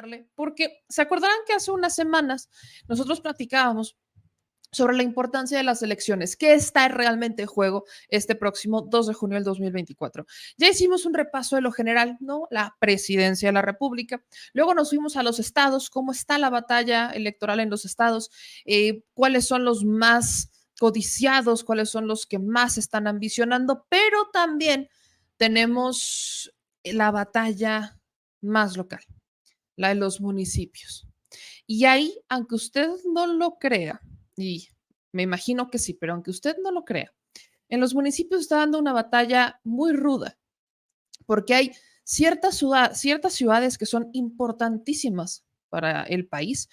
preguntarle, porque se acordarán que hace unas semanas nosotros platicábamos sobre la importancia de las elecciones, qué está realmente en juego este próximo 2 de junio del 2024. Ya hicimos un repaso de lo general, ¿no? La presidencia de la República. Luego nos fuimos a los estados, cómo está la batalla electoral en los estados, cuáles son los más codiciados, cuáles son los que más están ambicionando, pero también tenemos la batalla más local, la de los municipios. Y ahí, aunque usted no lo crea, y me imagino que sí, pero aunque usted no lo crea, en los municipios está dando una batalla muy ruda, porque hay ciertas ciudades que son importantísimas para el país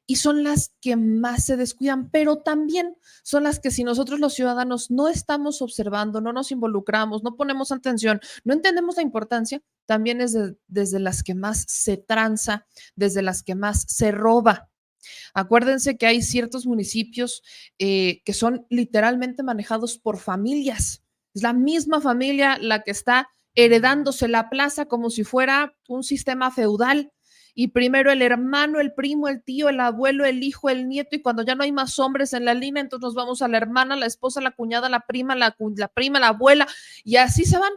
y son las que más se descuidan, pero también son las que si nosotros los ciudadanos no estamos observando, no nos involucramos, no ponemos atención, no entendemos la importancia, también es desde las que más se tranza, desde las que más se roba. Acuérdense que hay ciertos municipios que son literalmente manejados por familias. Es la misma familia la que está heredándose la plaza como si fuera un sistema feudal. Y primero el hermano, el primo, el tío, el abuelo, el hijo, el nieto, y cuando ya no hay más hombres en la línea, entonces nos vamos a la hermana, la esposa, la cuñada, la prima, la prima, la abuela, y así se van.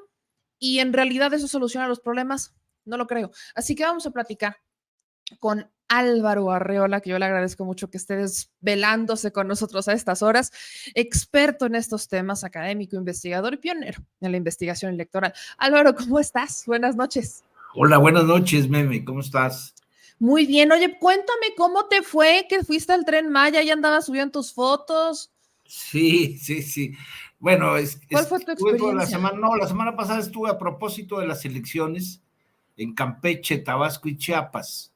Y en realidad eso soluciona los problemas, no lo creo. Así que vamos a platicar con Álvaro Arreola, que yo le agradezco mucho que esté desvelándose con nosotros a estas horas, experto en estos temas, académico, investigador y pionero en la investigación electoral. Álvaro, ¿cómo estás? Buenas noches. Hola, buenas noches, Meme, ¿cómo estás? Muy bien, oye, cuéntame cómo te fue, que fuiste al Tren Maya y andabas subiendo tus fotos. Sí. Bueno, ¿Cuál fue tu estuve toda la experiencia? semana, no, la semana pasada estuve a propósito de las elecciones en Campeche, Tabasco y Chiapas.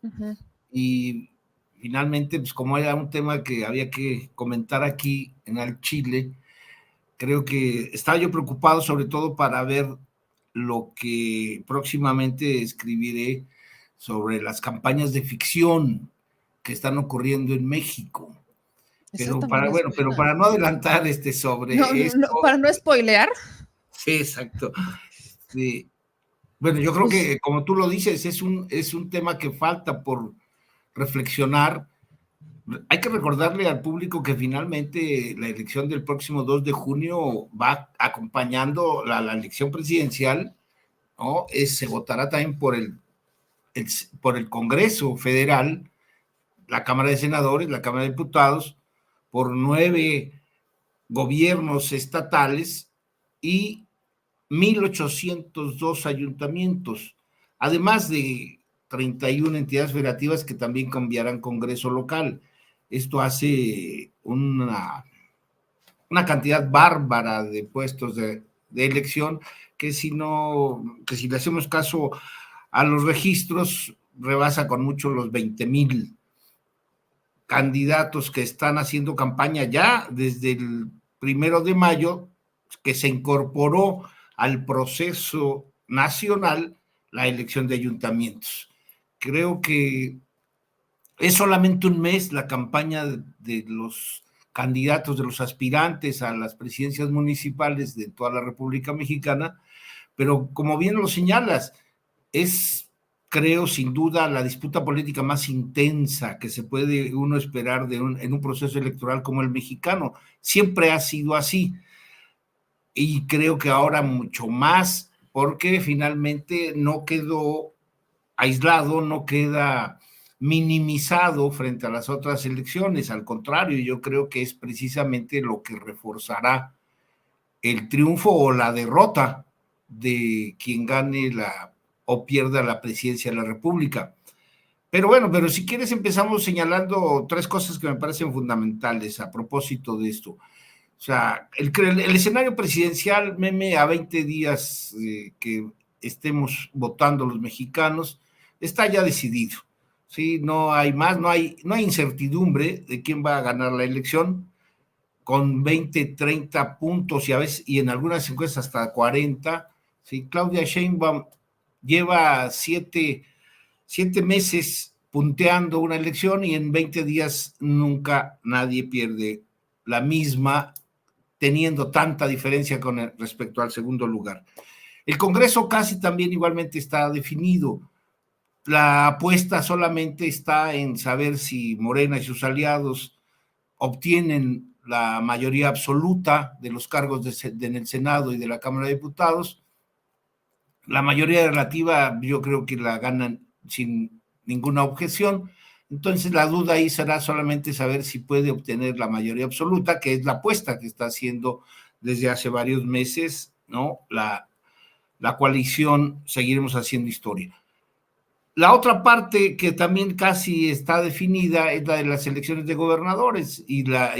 Y finalmente, pues como era un tema que había que comentar aquí en el Chile, creo que estaba yo preocupado sobre todo para ver lo que próximamente escribiré sobre las campañas de ficción que están ocurriendo en México. Esa Pero también para, es bueno, pero buena. para no adelantar sobre No, esto, para no spoilear. sí, exacto. Bueno, yo creo Pues, que como tú lo dices, es un tema que falta por reflexionar. Hay que recordarle al público que finalmente la elección del próximo 2 de junio va acompañando la elección presidencial, ¿no? Se votará también por el Congreso Federal, la Cámara de Senadores, la Cámara de Diputados, por 9 gobiernos estatales y 1,802 ayuntamientos, además de 31 entidades federativas que también cambiarán Congreso local. Esto hace una cantidad bárbara de puestos de elección que si le hacemos caso a los registros, rebasa con mucho los 20,000 candidatos que están haciendo campaña ya desde el 1 de mayo, que se incorporó al proceso nacional la elección de ayuntamientos. Creo que es solamente un mes la campaña de los candidatos, de los aspirantes a las presidencias municipales de toda la República Mexicana, pero como bien lo señalas, es, creo, sin duda, la disputa política más intensa que se puede uno esperar en un proceso electoral como el mexicano. Siempre ha sido así y creo que ahora mucho más, porque finalmente no quedó aislado, no queda minimizado frente a las otras elecciones. Al contrario, yo creo que es precisamente lo que reforzará el triunfo o la derrota de quien gane o pierda la presidencia de la República. Pero bueno, pero si quieres empezamos señalando 3 cosas que me parecen fundamentales a propósito de esto. O sea, el escenario presidencial, Meme, a 20 días que estemos votando los mexicanos, está ya decidido. ¿Sí? No hay más, no hay incertidumbre de quién va a ganar la elección, con 20, 30 puntos y a veces, y en algunas encuestas hasta 40. ¿Sí? Claudia Sheinbaum lleva 7 meses punteando una elección y en 20 días nunca nadie pierde la misma, teniendo tanta diferencia respecto al segundo lugar. El Congreso casi también igualmente está definido. La apuesta solamente está en saber si Morena y sus aliados obtienen la mayoría absoluta de los cargos en el Senado y de la Cámara de Diputados. La mayoría relativa yo creo que la ganan sin ninguna objeción. Entonces la duda ahí será solamente saber si puede obtener la mayoría absoluta, que es la apuesta que está haciendo desde hace varios meses, ¿no? La coalición Seguiremos Haciendo Historia. La otra parte que también casi está definida es la de las elecciones de gobernadores y la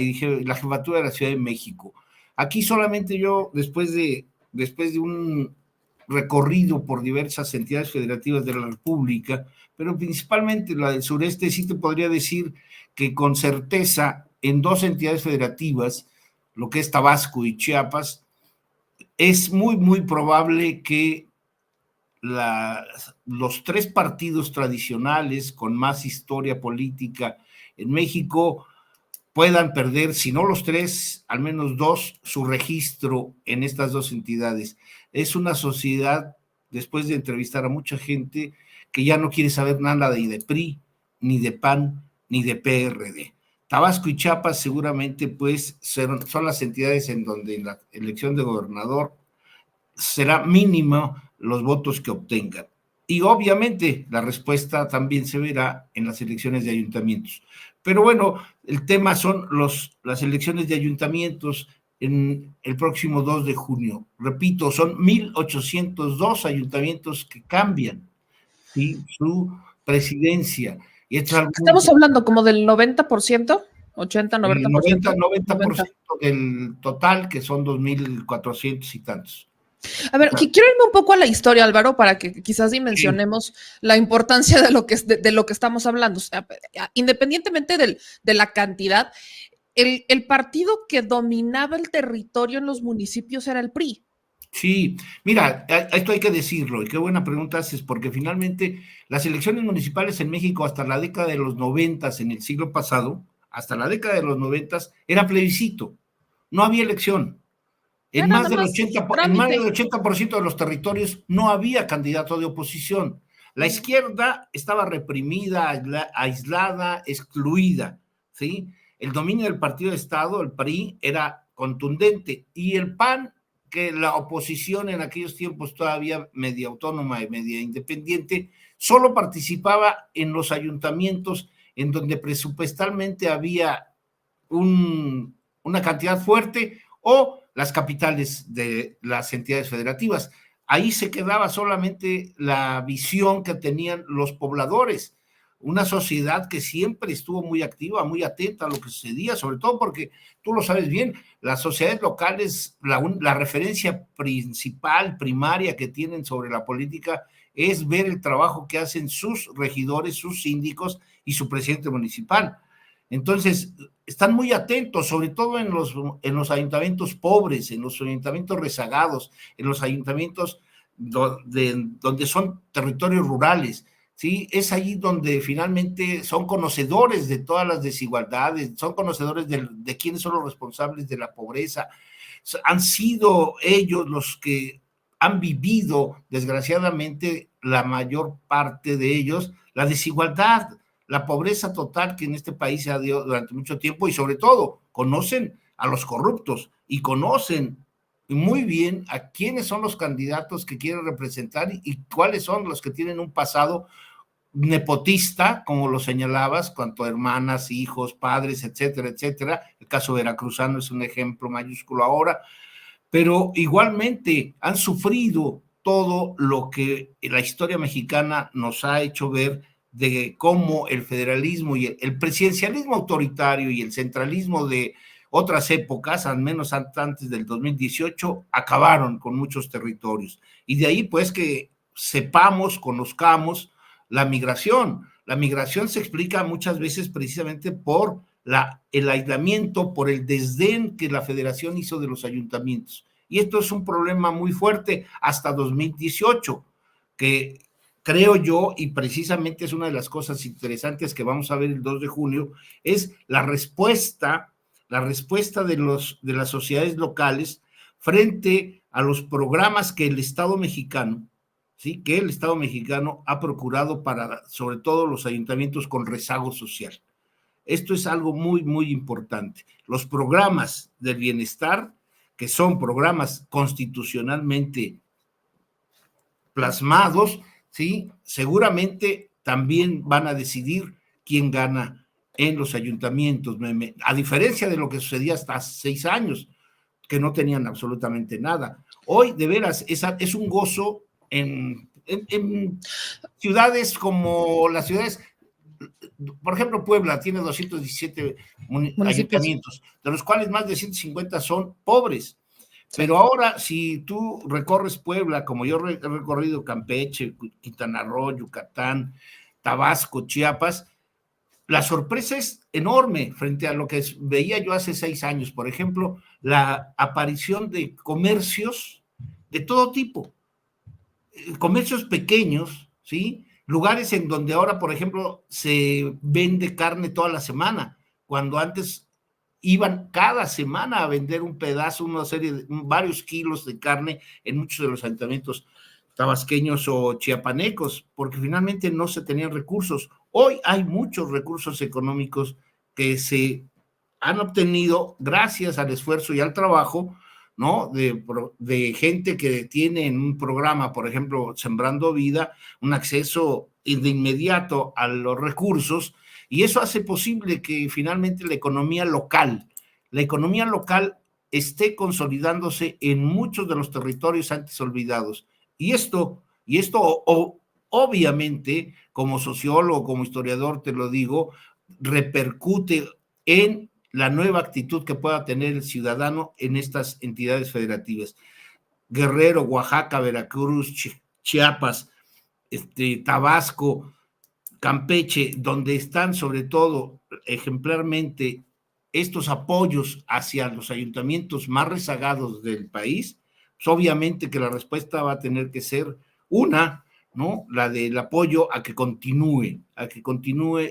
jefatura de la Ciudad de México. Aquí solamente yo, después de un recorrido por diversas entidades federativas de la República, pero principalmente la del sureste, sí te podría decir que con certeza en dos entidades federativas, lo que es Tabasco y Chiapas, es muy, muy probable que los tres partidos tradicionales con más historia política en México puedan perder, si no los tres, al menos dos, su registro en estas dos entidades. Es una sociedad, después de entrevistar a mucha gente, que ya no quiere saber nada ni de PRI, ni de PAN, ni de PRD. Tabasco y Chiapas seguramente pues son las entidades en donde en la elección de gobernador será mínimo los votos que obtengan. Y obviamente la respuesta también se verá en las elecciones de ayuntamientos. Pero bueno, el tema son las elecciones de ayuntamientos en el próximo 2 de junio. Repito, son 1,802 ayuntamientos que cambian, ¿sí?, su presidencia. Y Estamos hablando como del 90%, 80, 90%. 90% del total, que son 2,400 y tantos. A ver, quiero irme un poco a la historia, Álvaro, para que quizás dimensionemos la importancia de lo que estamos hablando. O sea, independientemente de la cantidad, el partido que dominaba el territorio en los municipios era el PRI. Sí, mira, esto hay que decirlo, y qué buena pregunta haces, porque finalmente las elecciones municipales en México hasta la década de los 90, en el siglo pasado, hasta la década de los 90, era plebiscito, no había elección. En más del 80% de los territorios no había candidato de oposición. La izquierda estaba reprimida, aislada, excluida, ¿sí? El dominio del partido de Estado, el PRI, era contundente, y el PAN, que la oposición en aquellos tiempos todavía media autónoma y media independiente, solo participaba en los ayuntamientos en donde presupuestalmente había una cantidad fuerte, o las capitales de las entidades federativas. Ahí se quedaba solamente la visión que tenían los pobladores, una sociedad que siempre estuvo muy activa, muy atenta a lo que sucedía, sobre todo porque, tú lo sabes bien, las sociedades locales, la referencia principal, primaria que tienen sobre la política es ver el trabajo que hacen sus regidores, sus síndicos y su presidente municipal. Entonces, están muy atentos, sobre todo en los ayuntamientos pobres, en los ayuntamientos rezagados, en los ayuntamientos donde son territorios rurales, ¿sí? Es allí donde finalmente son conocedores de todas las desigualdades, son conocedores de quiénes son los responsables de la pobreza. Han sido ellos los que han vivido, desgraciadamente, la mayor parte de ellos, la desigualdad, la pobreza total que en este país se ha dado durante mucho tiempo, y sobre todo conocen a los corruptos y conocen muy bien a quiénes son los candidatos que quieren representar y cuáles son los que tienen un pasado nepotista, como lo señalabas, cuanto a hermanas, hijos, padres, etcétera, etcétera. El caso veracruzano es un ejemplo mayúsculo ahora, pero igualmente han sufrido todo lo que la historia mexicana nos ha hecho ver, de cómo el federalismo y el presidencialismo autoritario y el centralismo de otras épocas, al menos antes del 2018, acabaron con muchos territorios. Y de ahí pues que sepamos, conozcamos la migración. La migración se explica muchas veces precisamente por el aislamiento, por el desdén que la federación hizo de los ayuntamientos. Y esto es un problema muy fuerte hasta 2018, que creo yo, y precisamente es una de las cosas interesantes que vamos a ver el 2 de junio, es la respuesta de las sociedades locales frente a los programas que el Estado mexicano, ¿sí?, que el Estado mexicano ha procurado para, sobre todo, los ayuntamientos con rezago social. Esto es algo muy, muy importante. Los programas del bienestar, que son programas constitucionalmente plasmados, ¿sí?, seguramente también van a decidir quién gana en los ayuntamientos, a diferencia de lo que sucedía hasta hace 6 años, que no tenían absolutamente nada. Hoy, de veras, es un gozo en ciudades como las ciudades, por ejemplo, Puebla tiene 217 Municipios. ayuntamientos, de los cuales más de 150 son pobres. Sí. Pero ahora, si tú recorres Puebla, como yo he recorrido Campeche, Quintana Roo, Yucatán, Tabasco, Chiapas, la sorpresa es enorme frente a lo que veía yo hace 6 años. Por ejemplo, la aparición de comercios de todo tipo, comercios pequeños, ¿sí? Lugares en donde ahora, por ejemplo, se vende carne toda la semana, cuando antes iban cada semana a vender un pedazo, una serie de varios kilos de carne en muchos de los ayuntamientos tabasqueños o chiapanecos, porque finalmente no se tenían recursos. Hoy hay muchos recursos económicos que se han obtenido gracias al esfuerzo y al trabajo, ¿no?, de gente que tiene en un programa, por ejemplo, Sembrando Vida, un acceso de inmediato a los recursos, y eso hace posible que finalmente la economía local esté consolidándose en muchos de los territorios antes olvidados. Y esto obviamente, como sociólogo, como historiador, te lo digo, repercute en la nueva actitud que pueda tener el ciudadano en estas entidades federativas. Guerrero, Oaxaca, Veracruz, Chiapas, Tabasco, Campeche, donde están sobre todo ejemplarmente estos apoyos hacia los ayuntamientos más rezagados del país, pues obviamente que la respuesta va a tener que ser una, ¿no?, la del apoyo a que continúe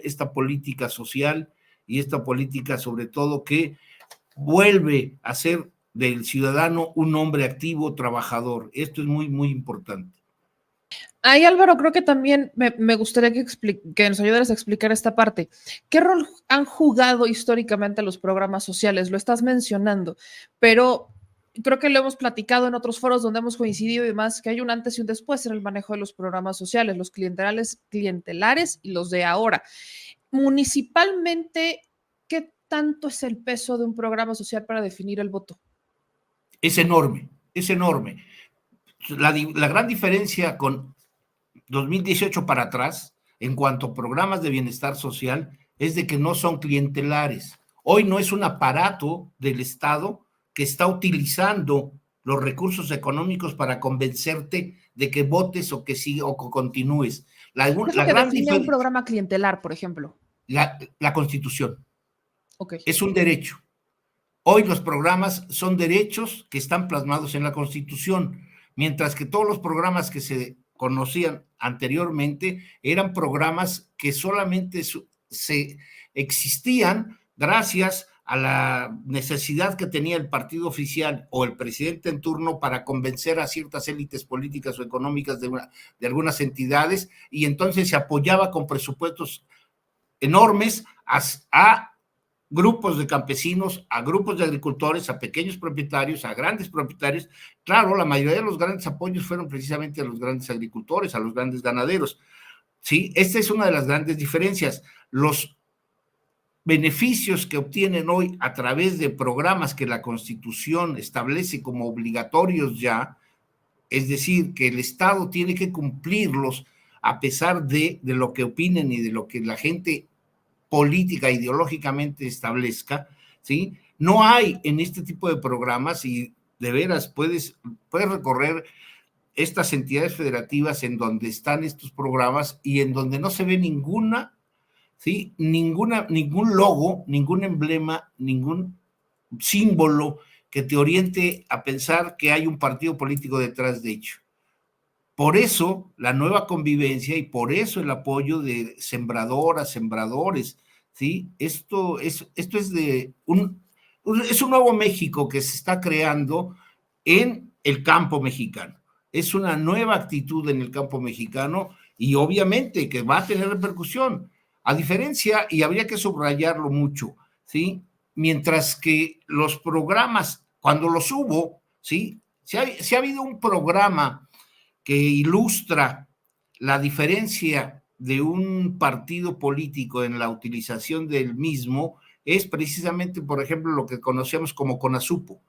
esta política social y esta política sobre todo que vuelve a ser del ciudadano un hombre activo, trabajador. Esto es muy, muy importante. Ahí, Álvaro, creo que también me gustaría que nos ayudaras a explicar esta parte. ¿Qué rol han jugado históricamente los programas sociales? Lo estás mencionando, pero creo que lo hemos platicado en otros foros donde hemos coincidido y demás, que hay un antes y un después en el manejo de los programas sociales, los clientelares y los de ahora. Municipalmente, ¿qué tanto es el peso de un programa social para definir el voto? Es enorme, es enorme. La gran diferencia con 2018 para atrás, en cuanto a programas de bienestar social, es de que no son clientelares. Hoy no es un aparato del Estado que está utilizando los recursos económicos para convencerte de que votes o que siga o que continúes. ¿Qué es lo que define un programa clientelar, por ejemplo? La Constitución. Okay. Es un derecho. Hoy los programas son derechos que están plasmados en la Constitución, mientras que todos los programas que se conocían anteriormente eran programas que solamente se existían gracias a la necesidad que tenía el partido oficial o el presidente en turno para convencer a ciertas élites políticas o económicas de algunas entidades, y entonces se apoyaba con presupuestos enormes a grupos de campesinos, a grupos de agricultores, a pequeños propietarios, a grandes propietarios. Claro, la mayoría de los grandes apoyos fueron precisamente a los grandes agricultores, a los grandes ganaderos. ¿Sí? Esta es una de las grandes diferencias. Los beneficios que obtienen hoy a través de programas que la Constitución establece como obligatorios ya, es decir, que el Estado tiene que cumplirlos a pesar de lo que opinen y de lo que la gente política ideológicamente establezca, ¿sí? No hay en este tipo de programas, y de veras puedes recorrer estas entidades federativas en donde están estos programas y en donde no se ve ninguna, ¿sí?, ningún logo, ningún emblema, ningún símbolo que te oriente a pensar que hay un partido político detrás de ello. Por eso la nueva convivencia y por eso el apoyo de sembradoras, sembradores, ¿sí? Esto es de es un nuevo México que se está creando en el campo mexicano. es una nueva actitud en el campo mexicano y obviamente que va a tener repercusión. A diferencia, y habría que subrayarlo mucho, ¿sí? Mientras que los programas, cuando los hubo, ¿sí? Si ha habido un programa que ilustra la diferencia de un partido político en la utilización del mismo, es precisamente, por ejemplo, lo que conocemos como CONASUPO,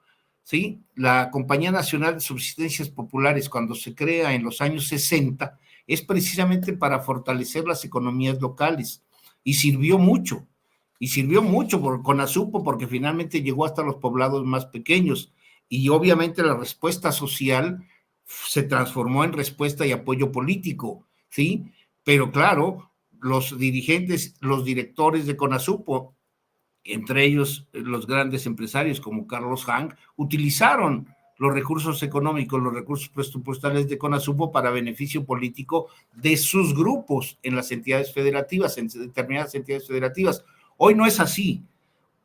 ¿sí? La Compañía Nacional de Subsistencias Populares, cuando se crea en los años 60, es precisamente para fortalecer las economías locales, y sirvió mucho por CONASUPO, porque finalmente llegó hasta los poblados más pequeños, y obviamente la respuesta social se transformó en respuesta y apoyo político, ¿sí? Pero claro, los dirigentes, los directores de CONASUPO, entre ellos los grandes empresarios como Carlos Hank, utilizaron los recursos económicos, los recursos presupuestales de CONASUPO para beneficio político de sus grupos en las entidades federativas, en determinadas entidades federativas. Hoy no es así.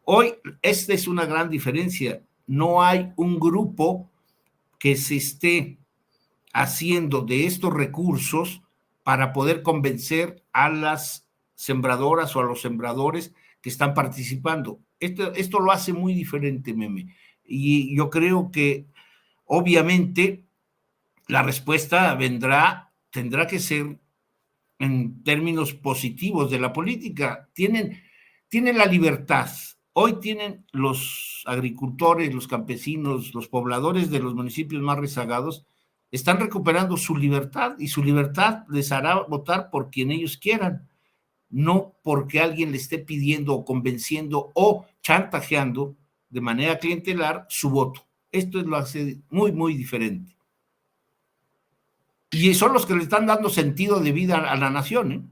Hoy esta es una gran diferencia. No hay un grupo que se esté haciendo de estos recursos para poder convencer a las sembradoras o a los sembradores que están participando. Esto lo hace muy diferente, Meme. Y yo creo que obviamente la respuesta tendrá que ser en términos positivos de la política. Tienen la libertad. Hoy tienen los agricultores, los campesinos, los pobladores de los municipios más rezagados, están recuperando su libertad, y su libertad les hará votar por quien ellos quieran, no porque alguien le esté pidiendo o convenciendo o chantajeando de manera clientelar su voto. Esto lo hace muy, muy diferente. Y son los que le están dando sentido de vida a la nación, ¿eh?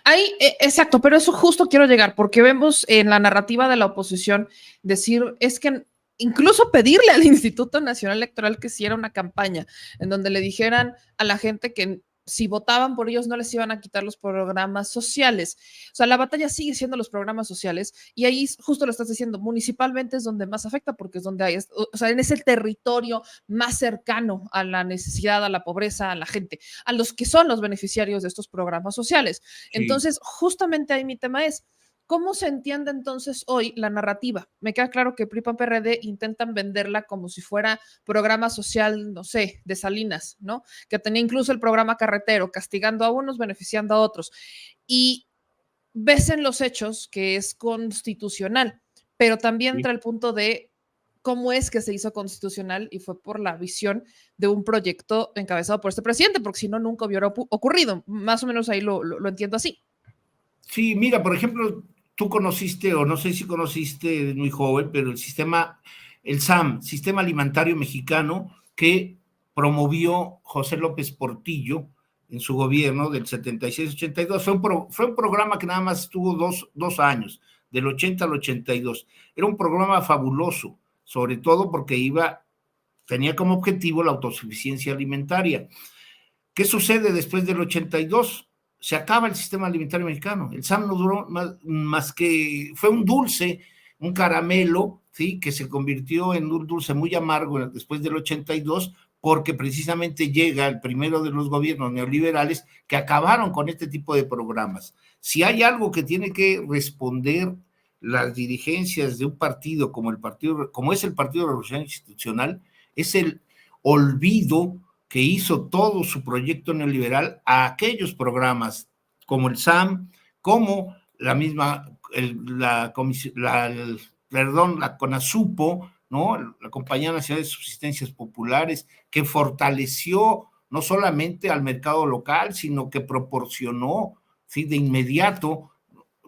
Ahí, exacto, pero eso justo quiero llegar, porque vemos en la narrativa de la oposición decir, es que incluso pedirle al Instituto Nacional Electoral que hiciera una campaña en donde le dijeran a la gente que si votaban por ellos no les iban a quitar los programas sociales. O sea, la batalla sigue siendo los programas sociales, y ahí justo lo estás diciendo, municipalmente es donde más afecta porque es donde hay, o sea, en ese territorio más cercano a la necesidad, a la pobreza, a la gente, a los que son los beneficiarios de estos programas sociales. Sí. Entonces, justamente ahí mi tema es, ¿cómo se entiende entonces hoy la narrativa? Me queda claro que PRI, PAN, PRD intentan venderla como si fuera programa social, no sé, de Salinas, ¿no? Que tenía incluso el programa carretero, castigando a unos, beneficiando a otros. Y ves en los hechos que es constitucional, pero también Sí. entra el punto de cómo es que se hizo constitucional, y fue por la visión de un proyecto encabezado por este presidente, porque si no, nunca hubiera ocurrido. Más o menos ahí lo entiendo así. Sí, mira, por ejemplo, tú conociste, o no sé si conociste, eres muy joven, pero el SAM, Sistema Alimentario Mexicano, que promovió José López Portillo en su gobierno del 76-82. Fue un programa que nada más estuvo dos años, del 80 al 82. Era un programa fabuloso, sobre todo porque tenía como objetivo la autosuficiencia alimentaria. ¿Qué sucede después del 82? Se acaba el sistema alimentario mexicano. El SAM no duró más que, fue un dulce, un caramelo, ¿sí? Que se convirtió en un dulce muy amargo después del 82, porque precisamente llega el primero de los gobiernos neoliberales que acabaron con este tipo de programas. Si hay algo que tiene que responder las dirigencias de un partido como es el Partido Revolucionario Institucional, es el olvido que hizo todo su proyecto neoliberal a aquellos programas como el SAM, como la misma, la CONASUPO, ¿no? La Compañía Nacional de Subsistencias Populares, que fortaleció no solamente al mercado local, sino que proporcionó, ¿sí? De inmediato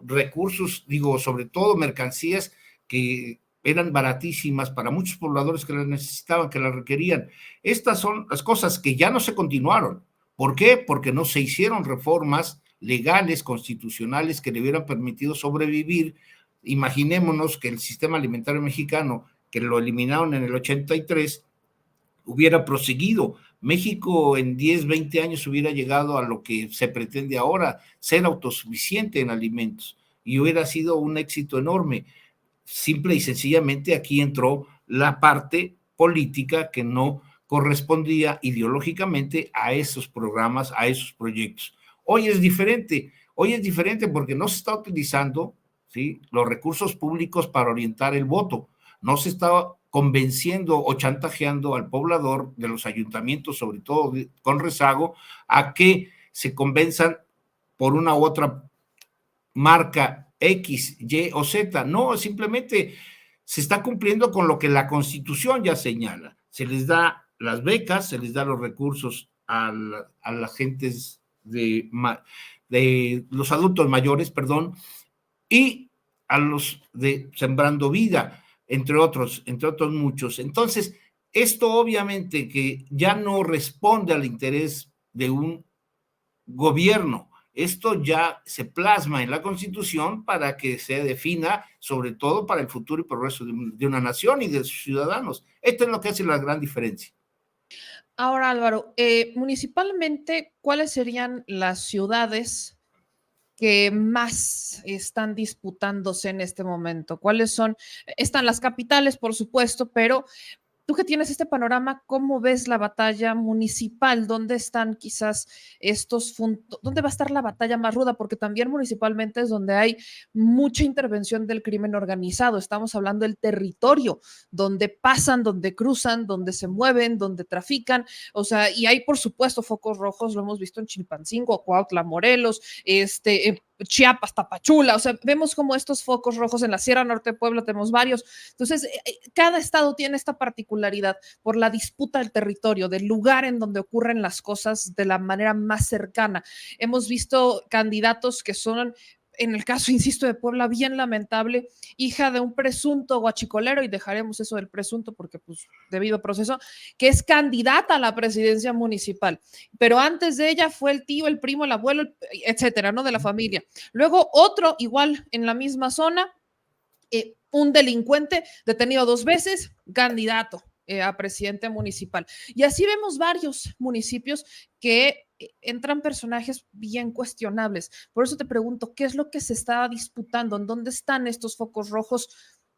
recursos, digo, sobre todo mercancías que eran baratísimas para muchos pobladores que las necesitaban, que las requerían. Estas son las cosas que ya no se continuaron. ¿Por qué? Porque no se hicieron reformas legales, constitucionales, que le hubieran permitido sobrevivir. Imaginémonos que el sistema alimentario mexicano, que lo eliminaron en el 83, hubiera proseguido. México en 10, 20 años hubiera llegado a lo que se pretende ahora, ser autosuficiente en alimentos, y hubiera sido un éxito enorme. Simple y sencillamente aquí entró la parte política que no correspondía ideológicamente a esos programas, a esos proyectos. Hoy es diferente porque no se está utilizando, ¿sí?, los recursos públicos para orientar el voto, no se está convenciendo o chantajeando al poblador de los ayuntamientos, sobre todo con rezago, a que se convenzan por una u otra marca X, Y o Z. No, simplemente se está cumpliendo con lo que la Constitución ya señala. Se les da las becas, se les da los recursos a las gentes de los adultos mayores, perdón, y a los de Sembrando Vida, entre otros muchos. Entonces, esto obviamente que ya no responde al interés de un gobierno. Esto ya se plasma en la Constitución para que se defina, sobre todo para el futuro y progreso de una nación y de sus ciudadanos. Esto es lo que hace la gran diferencia. Ahora, Álvaro, municipalmente, ¿cuáles serían las ciudades que más están disputándose en este momento? ¿Cuáles son? Están las capitales, por supuesto, pero tú que tienes este panorama, ¿cómo ves la batalla municipal? ¿Dónde están quizás dónde va a estar la batalla más ruda? Porque también municipalmente es donde hay mucha intervención del crimen organizado. Estamos hablando del territorio, donde pasan, donde cruzan, donde se mueven, donde trafican. O sea, y hay, por supuesto, focos rojos, lo hemos visto en Chilpancingo, Cuautla, Morelos, Chiapas, Tapachula. O sea, vemos como estos focos rojos en la Sierra Norte de Puebla, tenemos varios. Entonces, cada estado tiene esta particularidad por la disputa del territorio, del lugar en donde ocurren las cosas de la manera más cercana. Hemos visto candidatos que son, en el caso, insisto, de Puebla, bien lamentable, hija de un presunto guachicolero, y dejaremos eso del presunto porque, pues, debido proceso, que es candidata a la presidencia municipal. Pero antes de ella fue el tío, el primo, el abuelo, etcétera, ¿no? De la familia. Luego otro, igual en la misma zona, un delincuente detenido 2 veces, candidato a presidente municipal. Y así vemos varios municipios que entran personajes bien cuestionables. Por eso te pregunto, ¿qué es lo que se está disputando? ¿En dónde están estos focos rojos?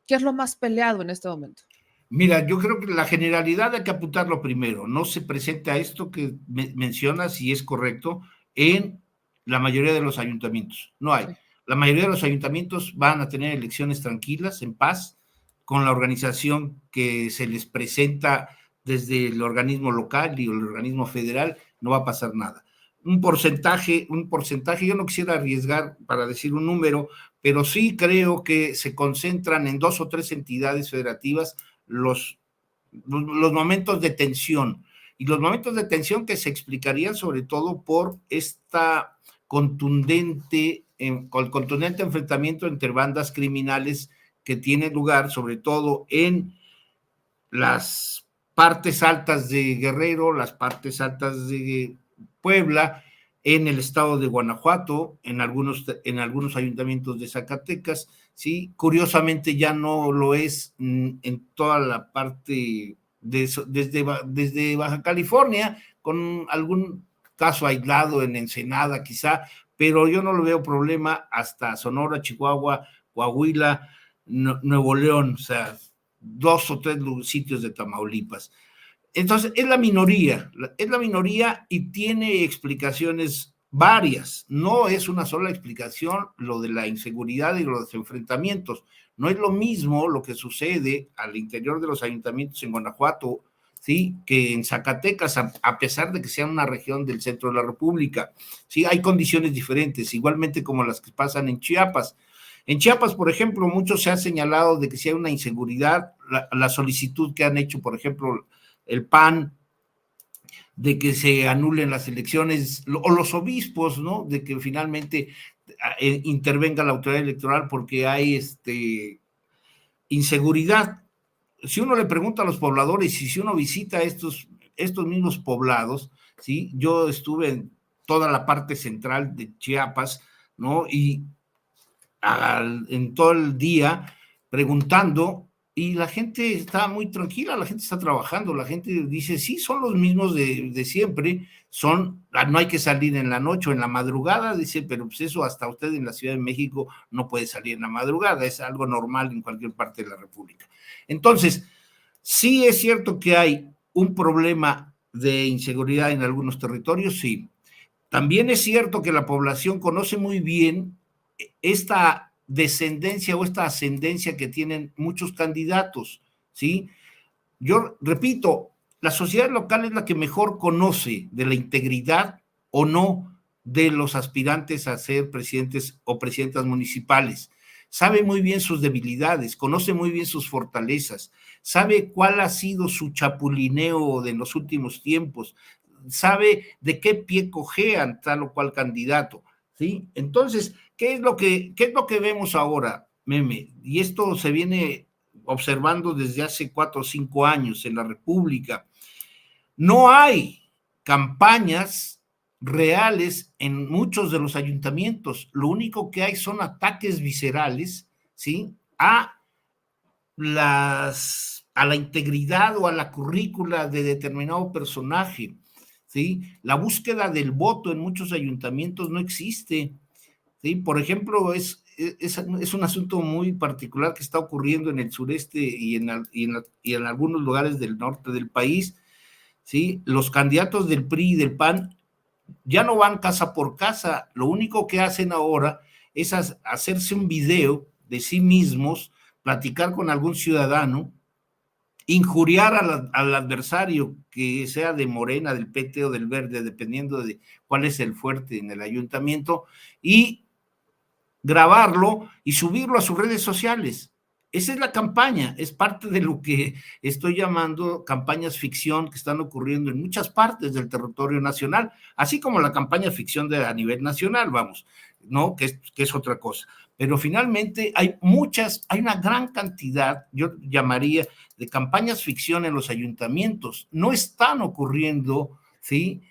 ¿Qué es lo más peleado en este momento? Mira, yo creo que la generalidad hay que apuntarlo primero. No se presenta esto que mencionas, y es correcto, en la mayoría de los ayuntamientos. No hay. Sí. La mayoría de los ayuntamientos van a tener elecciones tranquilas, en paz, con la organización que se les presenta desde el organismo local y el organismo federal. No va a pasar nada. Un porcentaje, yo no quisiera arriesgar para decir un número, pero sí creo que se concentran en 2 o 3 entidades federativas los momentos de tensión, y los momentos de tensión que se explicarían sobre todo por esta contundente enfrentamiento entre bandas criminales que tiene lugar sobre todo en las partes altas de Guerrero, las partes altas de Puebla, en el estado de Guanajuato, en algunos ayuntamientos de Zacatecas. Sí, curiosamente ya no lo es en toda la parte desde Baja California, con algún caso aislado en Ensenada quizá, pero yo no lo veo problema hasta Sonora, Chihuahua, Coahuila, Nuevo León, o sea, 2 o 3 sitios de Tamaulipas. Entonces, es la minoría y tiene explicaciones varias. No es una sola explicación lo de la inseguridad y los enfrentamientos. No es lo mismo lo que sucede al interior de los ayuntamientos en Guanajuato, ¿sí?, que en Zacatecas, a pesar de que sea una región del centro de la República. Sí, hay condiciones diferentes, igualmente como las que pasan en Chiapas. En Chiapas, por ejemplo, mucho se ha señalado de que si hay una inseguridad, la solicitud que han hecho, por ejemplo, el PAN, de que se anulen las elecciones, o los obispos, ¿no?, de que finalmente intervenga la autoridad electoral porque hay inseguridad. Si uno le pregunta a los pobladores y si uno visita estos mismos poblados, ¿sí? Yo estuve en toda la parte central de Chiapas, ¿no?, y en todo el día preguntando, y la gente está muy tranquila, la gente está trabajando, la gente dice, sí, son los mismos de siempre, no hay que salir en la noche o en la madrugada, dice, pero pues eso hasta usted en la Ciudad de México no puede salir en la madrugada, es algo normal en cualquier parte de la República. Entonces, sí es cierto que hay un problema de inseguridad en algunos territorios, sí. También es cierto que la población conoce muy bien esta descendencia o esta ascendencia que tienen muchos candidatos, ¿sí? Yo repito, la sociedad local es la que mejor conoce de la integridad o no de los aspirantes a ser presidentes o presidentas municipales. Sabe muy bien sus debilidades, conoce muy bien sus fortalezas, sabe cuál ha sido su chapulineo de los últimos tiempos, sabe de qué pie cojean tal o cual candidato, ¿sí? Entonces, ¿qué es lo que vemos ahora, Meme? Y esto se viene observando desde hace 4 o 5 años en la República. No hay campañas reales en muchos de los ayuntamientos. Lo único que hay son ataques viscerales, ¿sí? A la integridad o a la currícula de determinado personaje, ¿sí? La búsqueda del voto en muchos ayuntamientos no existe, ¿sí? Por ejemplo, es un asunto muy particular que está ocurriendo en el sureste y en algunos lugares del norte del país, ¿sí? Los candidatos del PRI y del PAN ya no van casa por casa, lo único que hacen ahora es hacerse un video de sí mismos, platicar con algún ciudadano, injuriar al adversario, que sea de Morena, del PT o del Verde, dependiendo de cuál es el fuerte en el ayuntamiento, y grabarlo y subirlo a sus redes sociales. Esa es la campaña, es parte de lo que estoy llamando campañas ficción que están ocurriendo en muchas partes del territorio nacional, así como la campaña ficción a nivel nacional, vamos, ¿no? Que es otra cosa. Pero finalmente hay una gran cantidad, yo llamaría, de campañas ficción en los ayuntamientos. No están ocurriendo, ¿sí?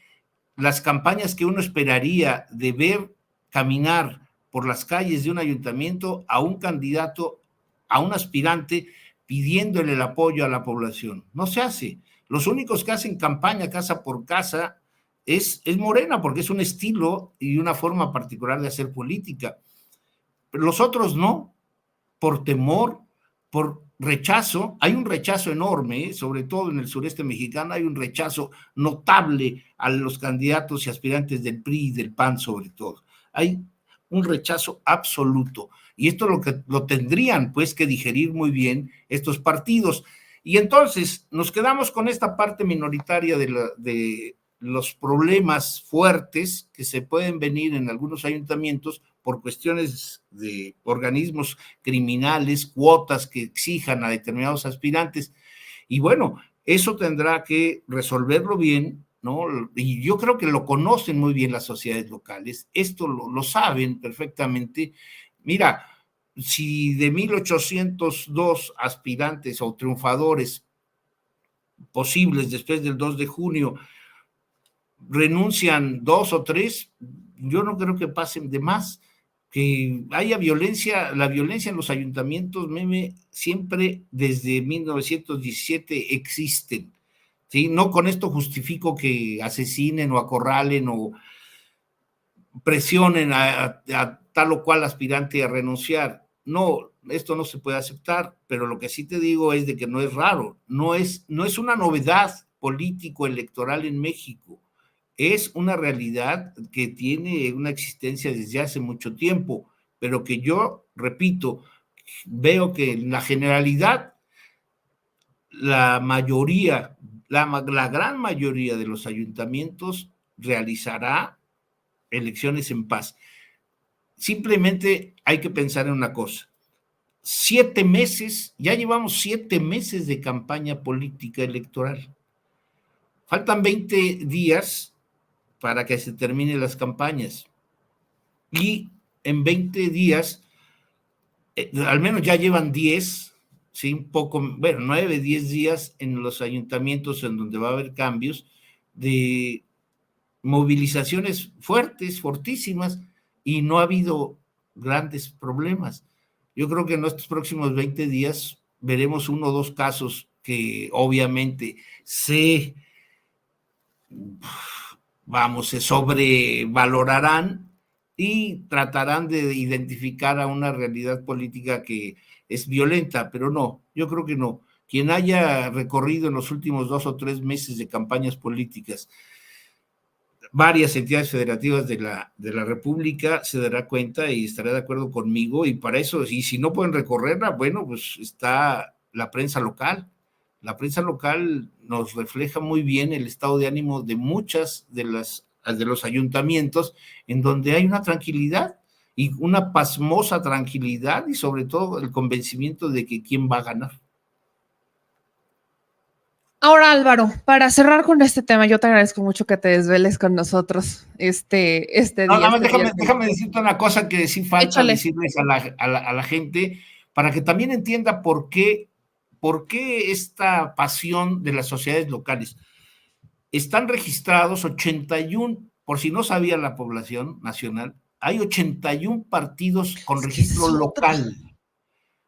Las campañas que uno esperaría de ver caminar por las calles de un ayuntamiento a un candidato, a un aspirante, pidiéndole el apoyo a la población. No se hace. Los únicos que hacen campaña casa por casa es Morena, porque es un estilo y una forma particular de hacer política. Pero los otros no, por temor, por rechazo. Hay un rechazo enorme, sobre todo en el sureste mexicano, hay un rechazo notable a los candidatos y aspirantes del PRI y del PAN sobre todo. Hay un rechazo absoluto. Y esto lo tendrían pues que digerir muy bien estos partidos. Y entonces nos quedamos con esta parte minoritaria de los problemas fuertes que se pueden venir en algunos ayuntamientos por cuestiones de organismos criminales, cuotas que exijan a determinados aspirantes. Y bueno, eso tendrá que resolverlo bien, ¿no? Y yo creo que lo conocen muy bien las sociedades locales, esto lo saben perfectamente. Mira, si de 1,802 aspirantes o triunfadores posibles después del 2 de junio renuncian 2 o 3, yo no creo que pasen de más. Que haya violencia, la violencia en los ayuntamientos, Meme, siempre desde 1917 existen, ¿sí? No con esto justifico que asesinen o acorralen o presionen a tal o cual aspirante a renunciar. No, esto no se puede aceptar, pero lo que sí te digo es de que no es raro, no es una novedad político-electoral en México. Es una realidad que tiene una existencia desde hace mucho tiempo, pero que yo, repito, veo que en la generalidad, la mayoría, la gran mayoría de los ayuntamientos realizará elecciones en paz. Simplemente hay que pensar en una cosa. 7 meses, ya llevamos 7 meses de campaña política electoral. Faltan 20 días para que se terminen las campañas. Y en 20 días, al menos ya llevan 10, ¿sí? Un poco, bueno, 9, 10 días en los ayuntamientos en donde va a haber cambios de movilizaciones fuertes, fortísimas, y no ha habido grandes problemas. Yo creo que en estos próximos 20 días veremos 1 o 2 casos que obviamente se sobrevalorarán y tratarán de identificar a una realidad política que es violenta, pero no, yo creo que no. Quien haya recorrido en los últimos 2 o 3 meses de campañas políticas varias entidades federativas de la República se dará cuenta y estará de acuerdo conmigo, y para eso, y si no pueden recorrerla, bueno, pues está la prensa local. La prensa local nos refleja muy bien el estado de ánimo de muchas de los ayuntamientos, en donde hay una tranquilidad y una pasmosa tranquilidad, y sobre todo el convencimiento de que quién va a ganar. Ahora, Álvaro, para cerrar con este tema, yo te agradezco mucho que te desveles con nosotros este No, día, nada más este viernes. déjame decirte una cosa que sí falta Échale. decirles a la gente, para que también entienda por qué esta pasión de las sociedades locales. Están registrados 81, por si no sabía la población nacional, hay 81 partidos con Es que esa registro es otra. local.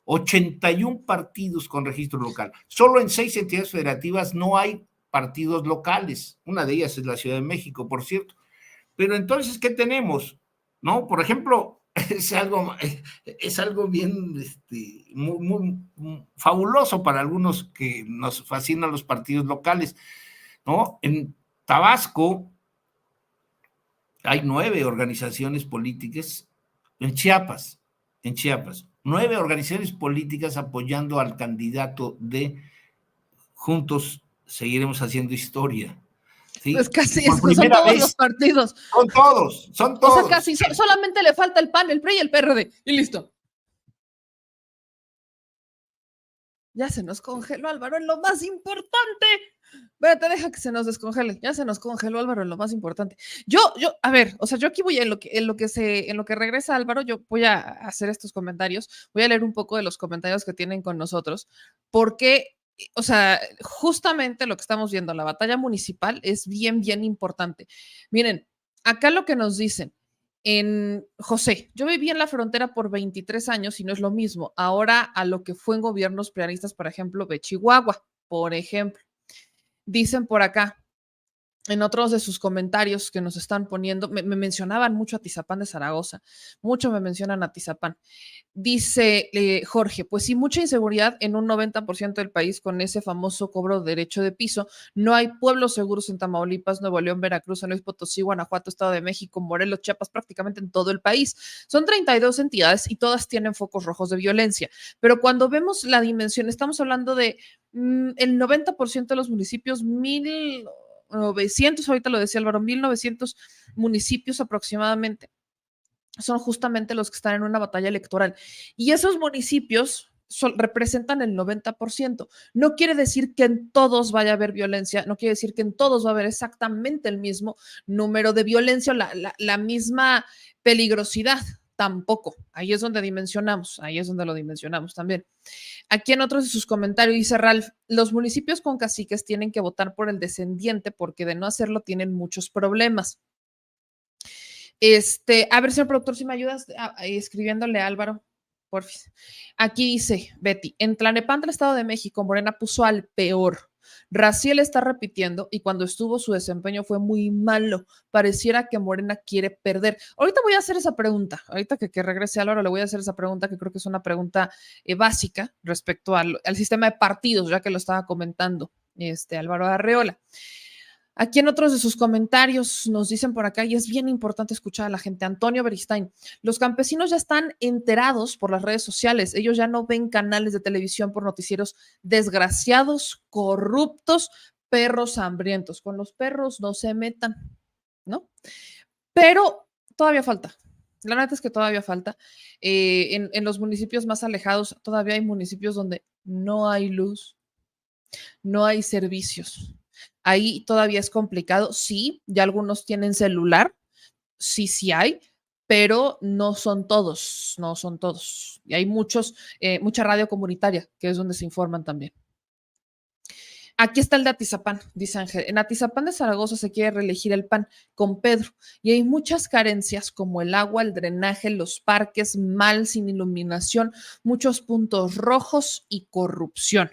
81 partidos con registro local. Solo en 6 entidades federativas no hay partidos locales. Una de ellas es la Ciudad de México, por cierto. Pero entonces, ¿qué tenemos? ¿No? Por ejemplo, es algo bien muy fabuloso para algunos que nos fascinan los partidos locales, ¿no? En Tabasco hay 9 organizaciones políticas, en Chiapas, 9 organizaciones políticas apoyando al candidato de Juntos Seguiremos Haciendo Historia. Pues ¿Sí? casi, Por son primera todos los vez, partidos. son O sea, todos. casi, solamente le falta el PAN, el PRI y el PRD. Y listo. Ya se nos congeló, Álvaro, en lo más importante. Espérate, deja que se nos descongele. Ya se nos congeló, Álvaro, en lo más importante. A ver, o sea, yo aquí voy en lo que regresa Álvaro, yo voy a hacer estos comentarios. Voy a leer un poco de los comentarios que tienen con nosotros, porque, o sea, justamente lo que estamos viendo, la batalla municipal es bien, bien importante. Miren, acá lo que nos dicen. En José, yo viví en la frontera por 23 años y no es lo mismo ahora a lo que fue en gobiernos prianistas, por ejemplo, de Chihuahua, por ejemplo. Dicen por acá, en otros de sus comentarios que nos están poniendo, me mencionaban mucho a Tizapán de Zaragoza, mucho me mencionan a Tizapán. Dice Jorge, pues sí, mucha inseguridad en un 90% del país con ese famoso cobro de derecho de piso. No hay pueblos seguros en Tamaulipas, Nuevo León, Veracruz, San Luis Potosí, Guanajuato, Estado de México, Morelos, Chiapas, prácticamente en todo el país. Son 32 entidades y todas tienen focos rojos de violencia. Pero cuando vemos la dimensión, estamos hablando de el 90% de los municipios, 1,900, ahorita lo decía Álvaro, 1,900 municipios aproximadamente son justamente los que están en una batalla electoral. Y esos municipios representan el 90%. No quiere decir que en todos vaya a haber violencia, no quiere decir que en todos va a haber exactamente el mismo número de violencia o la misma peligrosidad. Tampoco. Ahí es donde dimensionamos, ahí es donde lo dimensionamos también. Aquí en otros de sus comentarios dice Ralph, los municipios con caciques tienen que votar por el descendiente porque de no hacerlo tienen muchos problemas. A ver, señor productor, si me ayudas escribiéndole a Álvaro, porfis. Aquí dice Betty, en Tlalnepantla, Estado de México, Morena puso al peor. Raciel está repitiendo y cuando estuvo su desempeño fue muy malo. Pareciera que Morena quiere perder. Ahorita voy a hacer esa pregunta. Ahorita que regrese Álvaro, le voy a hacer esa pregunta que creo que es una pregunta básica respecto al sistema de partidos, ya que lo estaba comentando Álvaro Arreola. Aquí en otros de sus comentarios nos dicen por acá, y es bien importante escuchar a la gente, Antonio Beristain, los campesinos ya están enterados por las redes sociales, ellos ya no ven canales de televisión por noticieros desgraciados, corruptos, perros hambrientos. Con los perros no se metan, ¿no? Pero todavía falta. La neta es que todavía falta. En los municipios más alejados, todavía hay municipios donde no hay luz, no hay servicios. Ahí todavía es complicado. Sí, ya algunos tienen celular, sí, sí hay, pero no son todos, no son todos. Y hay mucha radio comunitaria, que es donde se informan también. Aquí está el de Atizapán, dice Ángel. En Atizapán de Zaragoza se quiere reelegir el PAN con Pedro y hay muchas carencias como el agua, el drenaje, los parques mal, sin iluminación, muchos puntos rojos y corrupción.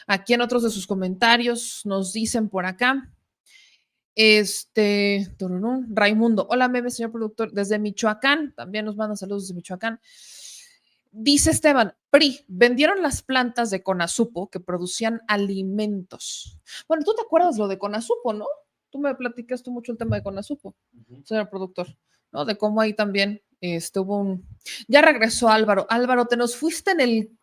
Aquí en otros de sus comentarios nos dicen por acá, Raimundo, hola meme, señor productor, desde Michoacán, también nos mandan saludos desde Michoacán. Dice Esteban, PRI, vendieron las plantas de Conasupo que producían alimentos. Bueno, tú te acuerdas lo de Conasupo, ¿no? Tú me platicaste mucho el tema de Conasupo, señor productor, ¿no? De cómo ahí también hubo un... Ya regresó Álvaro. Álvaro, te nos fuiste en el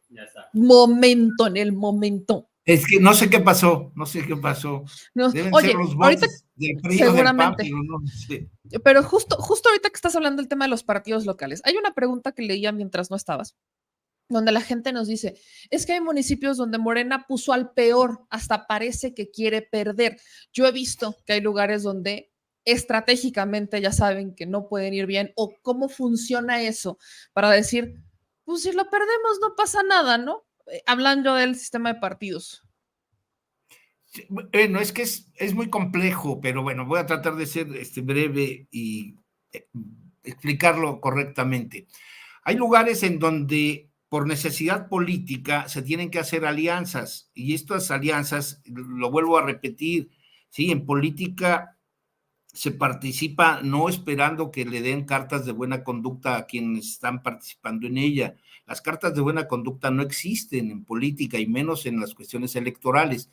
momento, en el momento. Es que no sé qué pasó, no sé qué pasó. No, Deben ser oye, los ahorita bots del PRI o del PAN, seguramente, pero no sé. pero justo ahorita que estás hablando del tema de los partidos locales, hay una pregunta que leía mientras no estabas, donde la gente nos dice, es que hay municipios donde Morena puso al peor, hasta parece que quiere perder. Yo he visto que hay lugares donde estratégicamente ya saben que no pueden ir bien, o cómo funciona eso para decir, pues si lo perdemos no pasa nada, ¿no? Hablando del sistema de partidos. Bueno, es que es muy complejo, pero bueno, voy a tratar de ser breve y explicarlo correctamente. Hay lugares en donde por necesidad política se tienen que hacer alianzas y estas alianzas, lo vuelvo a repetir, sí, en política se participa no esperando que le den cartas de buena conducta a quienes están participando en ella. Las cartas de buena conducta no existen en política y menos en las cuestiones electorales.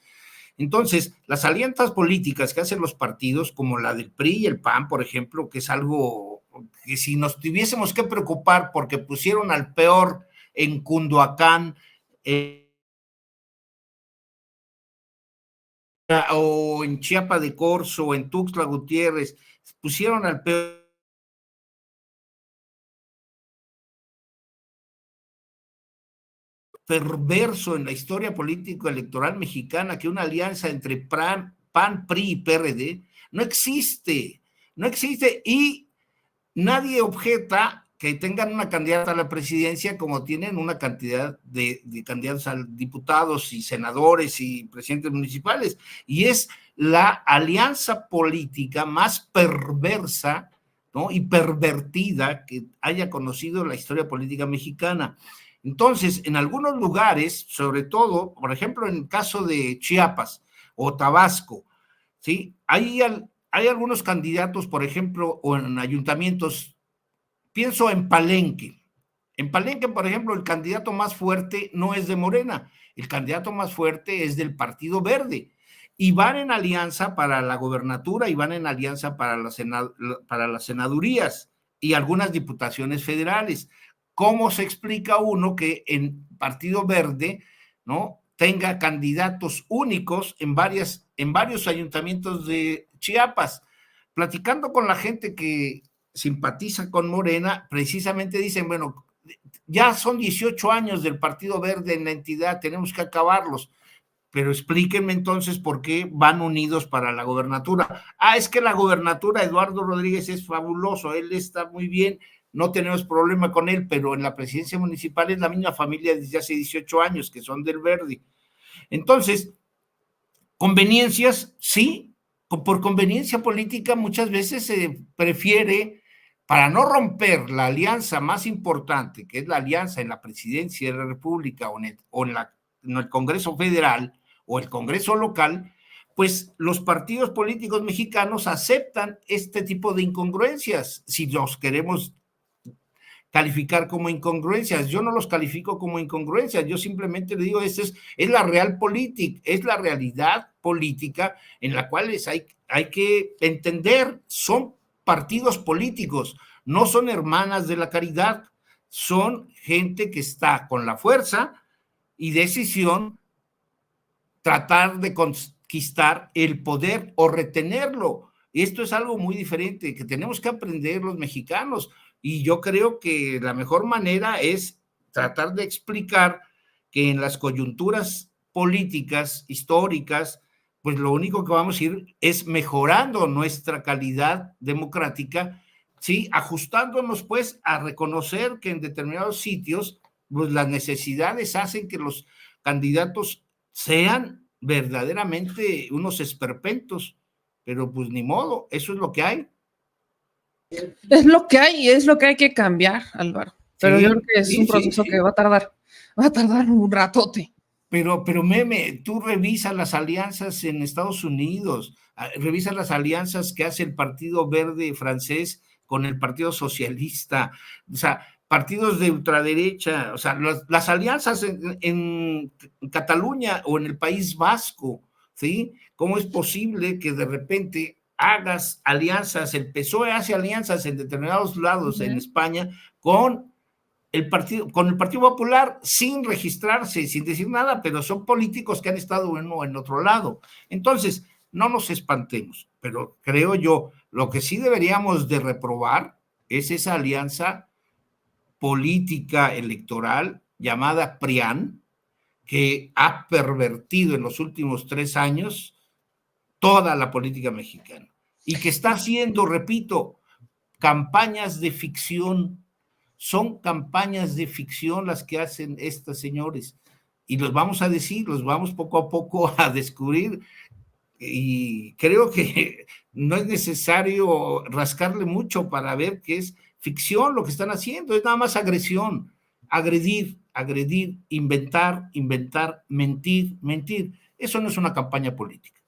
Entonces, las alianzas políticas que hacen los partidos, como la del PRI y el PAN, por ejemplo, que es algo que si nos tuviésemos que preocupar porque pusieron al peor en Cunduacán o en Chiapa de Corzo o en Tuxtla Gutiérrez, pusieron al peor perverso en la historia político-electoral mexicana que una alianza entre PAN, PRI y PRD no existe, no existe y nadie objeta que tengan una candidata a la presidencia como tienen una cantidad de candidatos a diputados y senadores y presidentes municipales. Y es la alianza política más perversa, ¿no?, y pervertida que haya conocido la historia política mexicana. Entonces, en algunos lugares, sobre todo, por ejemplo, en el caso de Chiapas o Tabasco, ¿sí? Hay algunos candidatos, por ejemplo, o en ayuntamientos. Pienso en Palenque. En Palenque, por ejemplo, el candidato más fuerte no es de Morena, el candidato más fuerte es del Partido Verde. Y van en alianza para la gobernatura y van en alianza para las senadurías y algunas diputaciones federales. ¿Cómo se explica uno que en Partido Verde, ¿no?, tenga candidatos únicos en varios ayuntamientos de Chiapas? Platicando con la gente que simpatiza con Morena, precisamente dicen, bueno, ya son 18 años del Partido Verde en la entidad, tenemos que acabarlos, pero explíquenme entonces por qué van unidos para la gobernatura. Es que la gobernatura, Eduardo Rodríguez es fabuloso, él está muy bien, no tenemos problema con él, pero en la presidencia municipal es la misma familia desde hace 18 años que son del Verde. Entonces, conveniencias, sí, por conveniencia política muchas veces se prefiere, para no romper la alianza más importante, que es la alianza en la presidencia de la República en el Congreso Federal o el Congreso local, pues los partidos políticos mexicanos aceptan este tipo de incongruencias, si los queremos calificar como incongruencias. Yo no los califico como incongruencias, yo simplemente le digo, es la real política, es la realidad política en la cual hay que entender, son partidos políticos, no son hermanas de la caridad, son gente que está con la fuerza y decisión tratar de conquistar el poder o retenerlo. Esto es algo muy diferente que tenemos que aprender los mexicanos. Y yo creo que la mejor manera es tratar de explicar que en las coyunturas políticas, históricas, pues lo único que vamos a ir es mejorando nuestra calidad democrática, ¿sí? Ajustándonos pues a reconocer que en determinados sitios, pues las necesidades hacen que los candidatos sean verdaderamente unos esperpentos, pero pues ni modo, eso es lo que hay. Es lo que hay y es lo que hay que cambiar, Álvaro. Pero yo creo que es un proceso que va a tardar un ratote. Pero Meme, tú revisas las alianzas en Estados Unidos, revisa las alianzas que hace el Partido Verde francés con el Partido Socialista. O sea, partidos de ultraderecha, o sea, las alianzas en Cataluña o en el País Vasco, ¿sí? ¿Cómo es posible que de repente hagas alianzas, el PSOE hace alianzas en determinados lados en España con el Partido Popular sin registrarse, sin decir nada, pero son políticos que han estado uno en otro lado? Entonces, no nos espantemos, pero creo yo, lo que sí deberíamos de reprobar es esa alianza política electoral llamada PRIAN, que ha pervertido en los últimos 3 años toda la política mexicana y que está haciendo, repito, campañas de ficción. Son campañas de ficción las que hacen estos señores y los vamos a decir, los vamos poco a poco a descubrir, y creo que no es necesario rascarle mucho para ver que es ficción lo que están haciendo, es nada más agresión, agredir, inventar, mentir. Eso no es una campaña política.